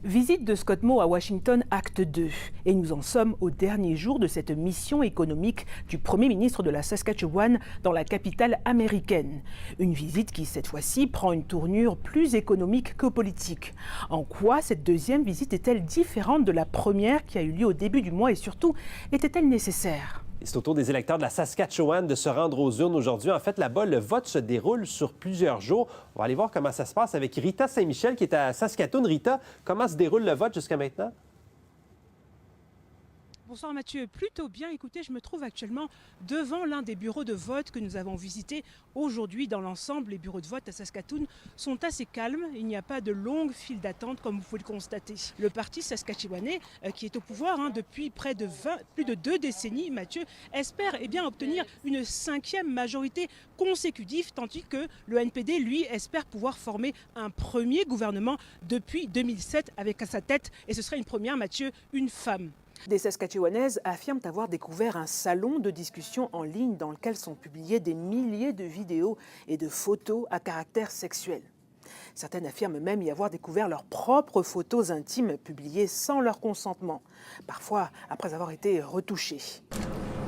Visite de Scott Moe à Washington, acte 2. Et nous en sommes au dernier jour de cette mission économique du Premier ministre de la Saskatchewan dans la capitale américaine. Une visite qui, cette fois-ci, prend une tournure plus économique que politique. En quoi cette deuxième visite est-elle différente de la première qui a eu lieu au début du mois et surtout, était-elle nécessaire ? C'est au tour des électeurs de la Saskatchewan de se rendre aux urnes aujourd'hui. En fait, là-bas, le vote se déroule sur plusieurs jours. On va aller voir comment ça se passe avec Rita Saint-Michel qui est à Saskatoon. Rita, comment se déroule le vote jusqu'à maintenant? Bonsoir Mathieu, plutôt bien. Écoutez, je me trouve actuellement devant l'un des bureaux de vote que nous avons visités aujourd'hui. Dans l'ensemble, les bureaux de vote à Saskatoon sont assez calmes. Il n'y a pas de longues files d'attente comme vous pouvez le constater. Le parti saskatchewanais, qui est au pouvoir depuis plus de 2 décennies, Mathieu, espère obtenir une 5e majorité consécutive, tandis que le NPD, lui, espère pouvoir former un premier gouvernement depuis 2007 avec à sa tête, et ce serait une première, Mathieu, une femme. Des Saskatchewanaises affirment avoir découvert un salon de discussion en ligne dans lequel sont publiées des milliers de vidéos et de photos à caractère sexuel. Certaines affirment même y avoir découvert leurs propres photos intimes publiées sans leur consentement, parfois après avoir été retouchées.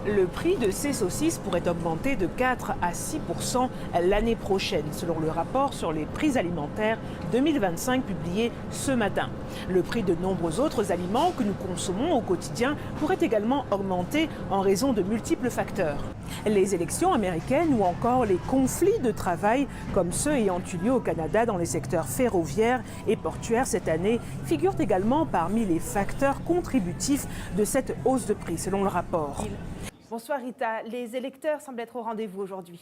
Le prix de ces saucisses pourrait augmenter de 4 à 6% l'année prochaine, selon le rapport sur les prix alimentaires 2025 publié ce matin. Le prix de nombreux autres aliments que nous consommons au quotidien pourrait également augmenter en raison de multiples facteurs. Les élections américaines ou encore les conflits de travail, comme ceux ayant eu lieu au Canada dans les secteurs ferroviaires et portuaires cette année, figurent également parmi les facteurs contributifs de cette hausse de prix, selon le rapport. Bonsoir Rita, les électeurs semblent être au rendez-vous aujourd'hui.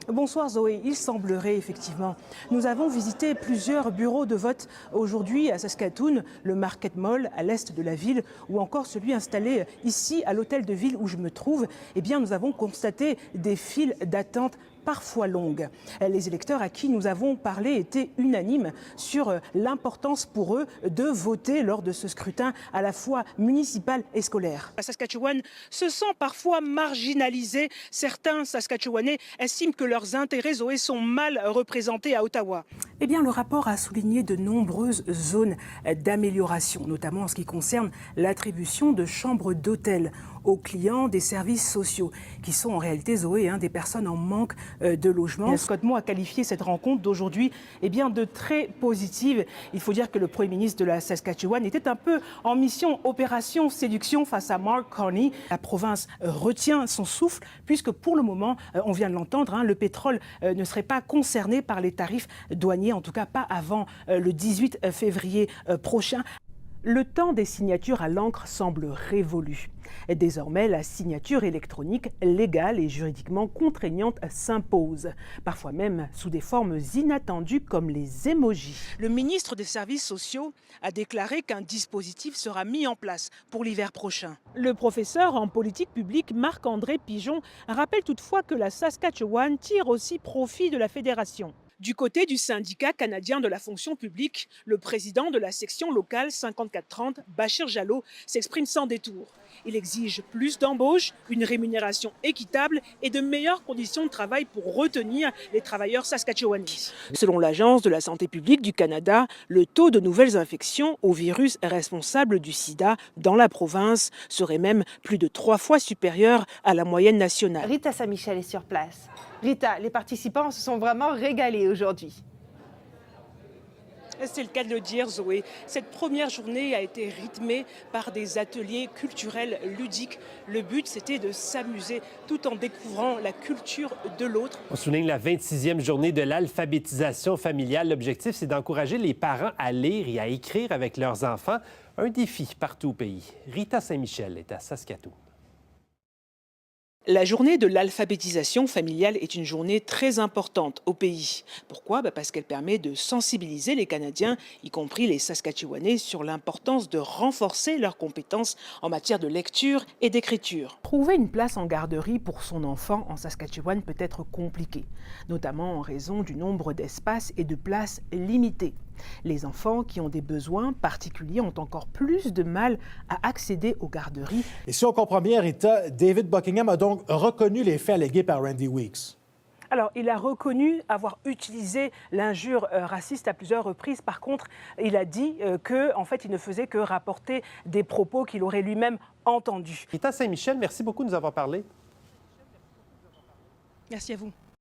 Bonsoir Zoé, il semblerait effectivement. Nous avons visité plusieurs bureaux de vote aujourd'hui à Saskatoon, le Market Mall à l'est de la ville ou encore celui installé ici à l'hôtel de ville où je me trouve. Nous avons constaté des files d'attente parfois longues. Les électeurs à qui nous avons parlé étaient unanimes sur l'importance pour eux de voter lors de ce scrutin à la fois municipal et scolaire. La Saskatchewan se sent parfois marginalisée. Certains Saskatchewanais estiment que leurs intérêts, Zoé, sont mal représentés à Ottawa. Le rapport a souligné de nombreuses zones d'amélioration, notamment en ce qui concerne l'attribution de chambres d'hôtel aux clients des services sociaux, qui sont en réalité, Zoé, des personnes en manque de logement. Scott Moe a qualifié cette rencontre d'aujourd'hui de très positive. Il faut dire que le Premier ministre de la Saskatchewan était un peu en mission opération séduction face à Mark Carney. La province retient son souffle puisque pour le moment, on vient de l'entendre, le pétrole ne serait pas concerné par les tarifs douaniers, en tout cas pas avant le 18 février prochain. Le temps des signatures à l'encre semble révolu. Désormais, la signature électronique légale et juridiquement contraignante s'impose, parfois même sous des formes inattendues comme les emojis. Le ministre des Services sociaux a déclaré qu'un dispositif sera mis en place pour l'hiver prochain. Le professeur en politique publique Marc-André Pigeon rappelle toutefois que la Saskatchewan tire aussi profit de la fédération. Du côté du syndicat canadien de la fonction publique, le président de la section locale 5430, Bachir Jallow, s'exprime sans détour. Il exige plus d'embauches, une rémunération équitable et de meilleures conditions de travail pour retenir les travailleurs saskatchewanais. Selon l'Agence de la santé publique du Canada, le taux de nouvelles infections au virus responsable du sida dans la province serait même plus de 3 fois supérieur à la moyenne nationale. Rita Saint-Michel est sur place. Rita, les participants se sont vraiment régalés aujourd'hui. C'est le cas de le dire, Zoé. Cette première journée a été rythmée par des ateliers culturels ludiques. Le but, c'était de s'amuser tout en découvrant la culture de l'autre. On souligne la 26e journée de l'alphabétisation familiale. L'objectif, c'est d'encourager les parents à lire et à écrire avec leurs enfants. Un défi partout au pays. Rita Saint-Michel est à Saskatoon. La journée de l'alphabétisation familiale est une journée très importante au pays. Pourquoi ? Parce qu'elle permet de sensibiliser les Canadiens, y compris les Saskatchewanais, sur l'importance de renforcer leurs compétences en matière de lecture et d'écriture. Trouver une place en garderie pour son enfant en Saskatchewan peut être compliqué, notamment en raison du nombre d'espaces et de places limitées. Les enfants qui ont des besoins particuliers ont encore plus de mal à accéder aux garderies. Et si on comprend bien, Rita, David Buckingham a donc reconnu les faits allégués par Randy Weeks. Alors, il a reconnu avoir utilisé l'injure raciste à plusieurs reprises. Par contre, il a dit qu'en fait, il ne faisait que rapporter des propos qu'il aurait lui-même entendus. Rita Saint-Michel, merci beaucoup de nous avoir parlé. Merci à vous.